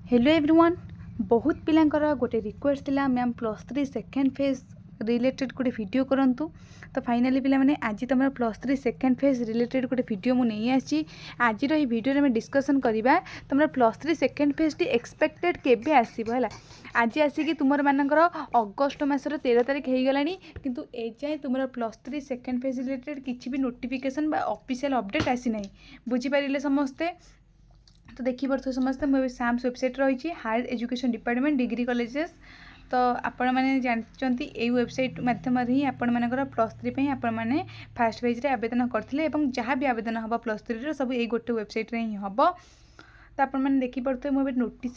Hello everyone बहुत पिलांकर गोटे request थिला मैम +3 सेकेंड फेज रिलेटेड गोटे वीडियो करंतु तो फाइनाली पिला माने आज तुम +3 सेकेंड फेज रिलेटेड गोटे वीडियो मु नहीं आसी आज ये वीडियो में डिस्कसन करवा तुम +3 सेकेंड फेज टी एक्सपेक्टेड केबे आसीबो हला आज आसिकी तुम मानकर अगस्ट मासर 13 तारिख हो गला किंतु ए जाए तुम +3 सेकेंड फेज रिलेटेड किसी भी नोटिफिकेशन बा ऑफिशियल अपडेट आसी नहीं बुझी पारिले समस्ते तो देखिए समस्ते मुझे साम्स वेबसाइट रही higher education department degree colleges तो आपण मैंने जानते ये वेबसाइट मध्यम ही आपण मानकर +3 आपण मैंने फास्ट फेज आवेदन करते जहाँ भी आवेदन हम +3 सब ये गोटे वेबसाइट ही हम तो आप मैंने देखिपे मुझे नोटिस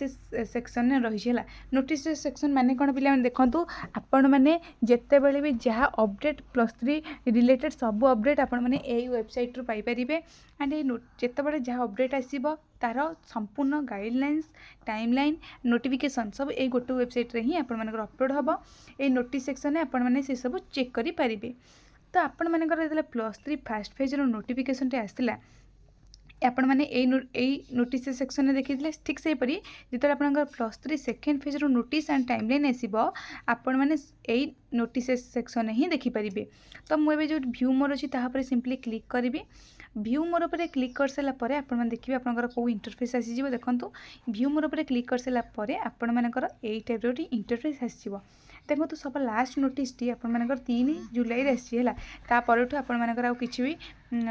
सेक्शन रही है नोटिस सेक्शन माने कौन पिला देखूँ आपण मैंने जिते बड़े भी जहाँ अपडेट +3 रिलेटेड सब अपडेट आपण मैंने यही वेबसाइट रू पाइपर एंड ये जिते बड़े जहाँ अपडेट आसब तार संपूर्ण गाइडलाइंस टाइमलाइन नोटिफिकेशन सब ये गोटे वेबसाइट रे ही आपण मानकर अपलोड हम ये नोटिस सेक्शन आपण मैंने से सब चेक करि परिबे। तो आपण मानकर +3 फास्ट फेज रो नोटिफिकेशन टे आसला आपण मैंने यही नोटिस सेक्शन देखी ठीक से परी जिते आप +3 सेकेंड फेज रो नोटिस एंड टाइमलाइन आसब आपण मैंने यही नोटिस सेक्शन ही देखिपारे। तो मुझे जो व्यू मोर अच्छी तापर सिंपली क्लिक करी व्यू मोर पर क्लिक कर सारापर आप देखिए आपंकर कौ इंटरफेस आसीज देखूँ व्यू मोर पर क्लिक कर सारापर आपण मानकर यही टाइप रो इंटरफेस आसीज देखो तो सब लास्ट नोटिस टी आपर 3 जुलाई आसी है तापर आपण मानकर किसी भी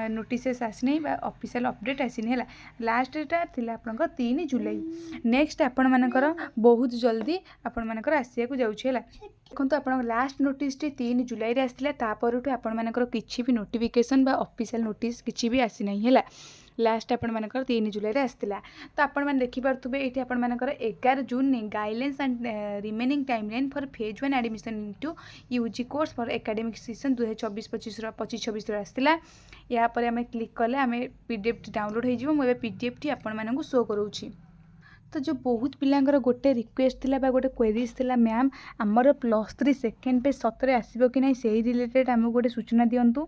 नोटिस आसी ऑफिशियल अपडेट आसीनी है लास्टा थी आपंकर 3 जुलाई नेक्स्ट आपण मानकर बहुत जल्दी आपण मानकर आसिया को जाऊँगी है देखो आप लास्ट नोटिस टी 3 जुलाई आसला तापर आपण मानकर किसी भी नोटिफिकेशन ऑफिशियल नोटिस किसी भी आसी नहीं है लास्ट आपण मानकर 3 जुलाई आसला। तो आपण मैंने देखिपे ये आपण मानकर 11 June guidelines and remaining timeline for phase 1 admission into UG course for academic season 2024-25 आसला या पर आम क्लिक कले आम पीडीएफ डाउनलोड हो मुझे पीडीएफ टी आपण मानक शो करूँगी। तो जो बहुत पिलांकर गोटे रिक्वेस्ट थिला बा गोटे क्वेरीज थिला मैम आमर +3 सेकेंड पेज सतरे आसीबो कि नहीं से रिलेटेड आमको गोटे सूचना दिंतु।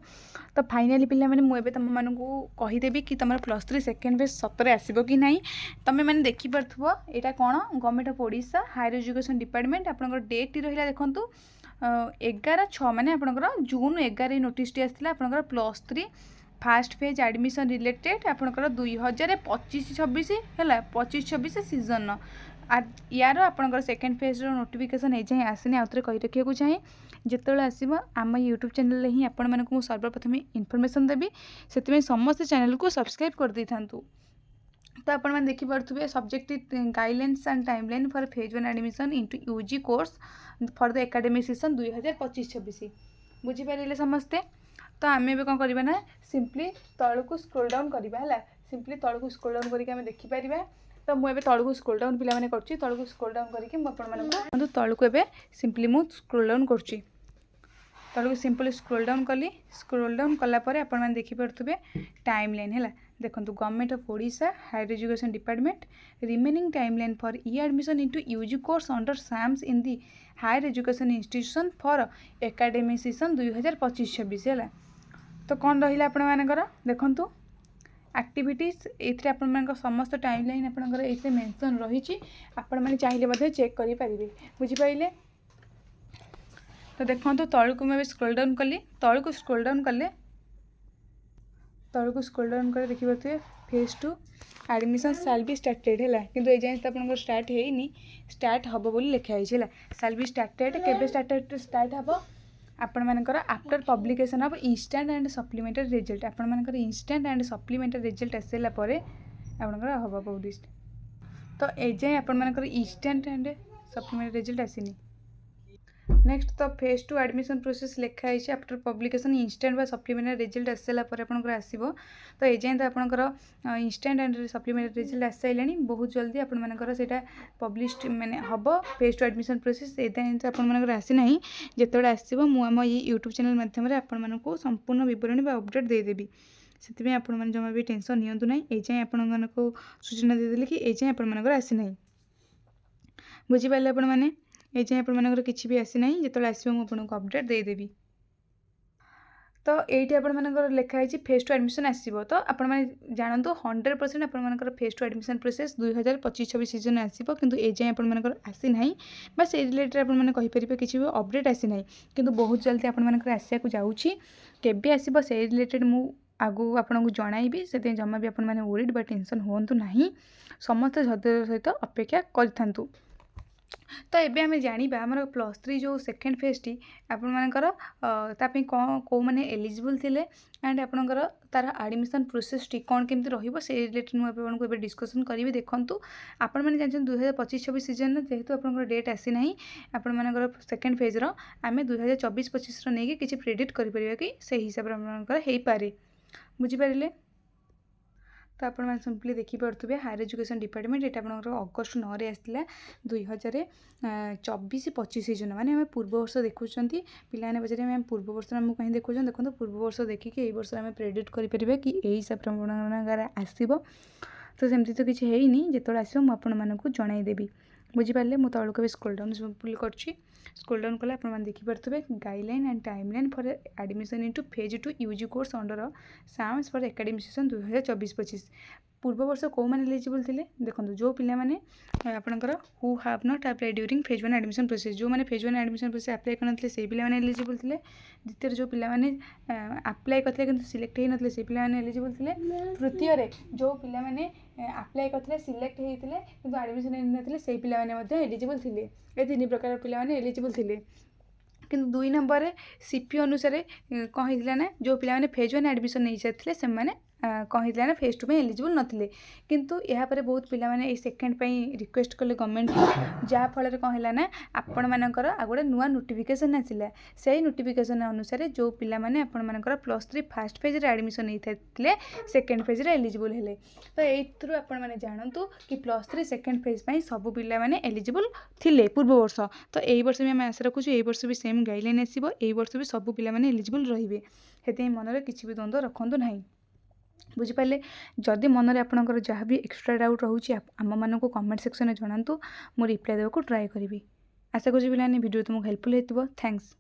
तो फाइनाली पिला माने मुझे तुम मानू कहीदेवी कि तुम +3 सेकेंड पेज सतरे आसीबो कि नहीं तुम मैंने देखिपो यहाँ कौन government of Odisha higher education department आपंकर डेट रहा देखूँ 11/6 माने आपंकर जून 11 नोटिस टी आसला आपंकर +3 फास्ट फेज एडमिशन रिलेटेड आपंकर 2025-26 है 25-26 सीजन यार आपंकर सेकेंड फेज रो नोटिफिकेशन ए जाए आसनी आउे कही रखा चाहिए जिते आसब आम यूट्यूब चैनल ही आपण मानक सर्वप्रथम इनफॉरमेशन देवी से समस्त चैनल को सब्सक्राइब कर दे था। तो आप देखिपे subject guidelines and timeline for phase 1 admission into UG course for the academic season 2025-26 बुझीपारे समस्ते। तो आम ए कौन करवा ना सिंपली तल को स्क्रोल डाउन करवा है सिंपली तल को स्क्रोल डाउन करके देखिपर। तो मुझे तल को स्क्रोल डाउन पे कर को स्क्रोल डाउन करके तल को ए सिंपली मु स्क्रोल डाउन कर तल को सिंपली स्क्रोल डाउन कली स्क्रोल डाउन कलापर आप देखिपे टाइमलाइन है देखो government of Odisha higher education department remaining timeline for e admission into UG course under SAMS in the higher education institution for academic season 2025-26 है। तो कौन रहा आपंकर देखूँ एक्टिविटीज ये आप समस्त टाइमलाइन आपंकर ये मेंशन रही आपण मैंने चाहिए चेक करें बुझीपारे। तो देखो तल को मैं स्क्रोल डाउन कली तल को स्क्रोल डाउन कले तल को स्क्रोल डाउन कर देखिए फेज 2 एडमिशन साल बी स्टार्टेड है किंतु ये जाए तो स्टार्ट है स्टार्ट हम बोली लिखाई है साल बी स्टार्टेड के स्टार्ट हम आपण मानकर after publication of instant and supplementary result आपण मानकर इंस्टेंट एंड सप्लीमेंटरी रिजल्ट आसला परे आपनकर हम पब्लिश। तो ए जाए आपण मानकर इंस्टेंट एंड सप्लीमेंटरी रिजल्ट आसीनी नेक्स्ट तो फेज 2 एडमिशन प्रोसेस लिखाई after publication instant supplementary result आसला आपंकर आसो। तो ये जाए तो आपंकर इंस्टेंट एंड सप्लीमेंटरी रिजल्ट आस सारे बहुत जल्दी आपंकर से पब्लिश मैंने हम फेज 2 एडमिशन प्रोसेस ये तो आपंकर आसीना जिते आसो मुझे ये यूट्यूब चैनल माध्यम आपको संपूर्ण बरणी अपडेट देदेवी से आप जमा भी टेंशन नियंतु ना ये जाए आपको सूचना देदेली कि ये जाए आपंकर आसीना बुझीपारे आपण मैंने ये जाए आपंकर किसी भी आसी ना जो आसो मुझे अपडेट देदेवी। तो ये आपर लिखाई फेज टू एडमिशन आसो तो आपने जानतु 100% आपर phase two admission process 2025-26 season आसो कि ए जाए आपर आसी ना बस ये रिलेटेड आपरे किसी भी अपडेट आसी ना कि बहुत जल्दी आपर आसा जाऊँगी केबे आसो से रिलेटेड मु आगु आपको जनइबी से जमा भी आपने वरीड बा टेंशन हूँ ना समस्त धैर्य सहित अपेक्षा करूँ। तो ये आम जाना आम +3 जो सेकेंड फेज टी आपर कौन कौ मैंने एलिजिबल थे एंड आपणकर तार एडमिशन प्रोसेस टी कौन केमती रही से रिलेटेड मुझे डिस्कसन करी देखूँ आपण मैंने जानते 2025-26 सीजन जेहेतु आप डेट आसी ना आपर सेकेंड फेज आम 2024-25 नहीं कि प्रेडिक्ट करें कि से हिसाब से हो पारे बुझीपारे। तो आप सिंपली देखिपे हायर एजुकेशन डिपार्टमेंट ये आप अगस्ट 9 आसाला 2024-25 सीजन माने आम पूर्व वर्ष देखुं पिलाने पचारे आम पूर्व वर्ष आम कहीं देखुं देखो पूर्व वर्ष देखिए ये वर्ष आम प्रेडिक्ट करें कि यही हिसाब से आसो तो सेमती तो किसी है जो आसो मुझे जनईदेवी बुझीपारे। मुझे तौक भी स्क्रोल डाउन सिंपली कर स्क्रोल डाउन कले आप देखिपे guideline and timeline for admission into phase 2 UG course under SAMS for academic session 2024-25 पूर्व वर्ष कौ मैंने एलिजिबल थे देखो जो पिला माने आपनकर who have not apply during phase 1 admission process जो मैंने फेज 1 एडमिशन प्रोसेस अप्लाई करते से पिला माने एलिजिबल थे। द्वितीय जो पिला माने अप्लाई करते कि सिलेक्ट हो नथिले से पिला माने एलिजिबल थे। तृतीय जो पिला माने अप्लाई करते सिलेक्ट होते कि एडमिशन नथिले से पिला माने एलिजिबल थे। ये 3 प्रकार पिला माने एलिजिबल थे कि 2 नंबर सीपी अनुसार कौन होता ना जो पिला माने फेज 1 एडमिशन नहीं सारी से कौन होता ना फेज 2 में एलिजिबल नथिले किंतु यापर बहुत पिला माने सेकेंड रिक्वेस्ट कले गवर्नमेंट जहाँफल कौन है ना आपण मानकर आगोटे नुआ नोटिफिकेशन आसला से नोटिफिकेशन अनुसार जो पिला माने आपण मानकर +3 फास्ट फेज एडमिशन नहीं थे सेकेंड फेज एलिजिबल हेले तो यू आपण मैंने जानतु कि +3 सेकेंड फेज सब पिला माने एलिजिबल थिले पूर्व वर्ष तो यही वर्ष भी आम आशा रखुँ यही वर्ष भी सेम गाइडलाइन आसो यही वर्ष भी सब पिला माने एलिजिबल रहिबे से मन में किसी भी द्वंद्व रखु ना बुझीपारे। जदि मन में आपंकर जहाँ भी एक्सट्रा डाउट रोचे आम मानक कमेंट सेक्शन में जनातु मु रिप्लाई देवाक ट्राए करी। आशा करी भिडियो तुमको हेल्पफुल होता। थैंक्स।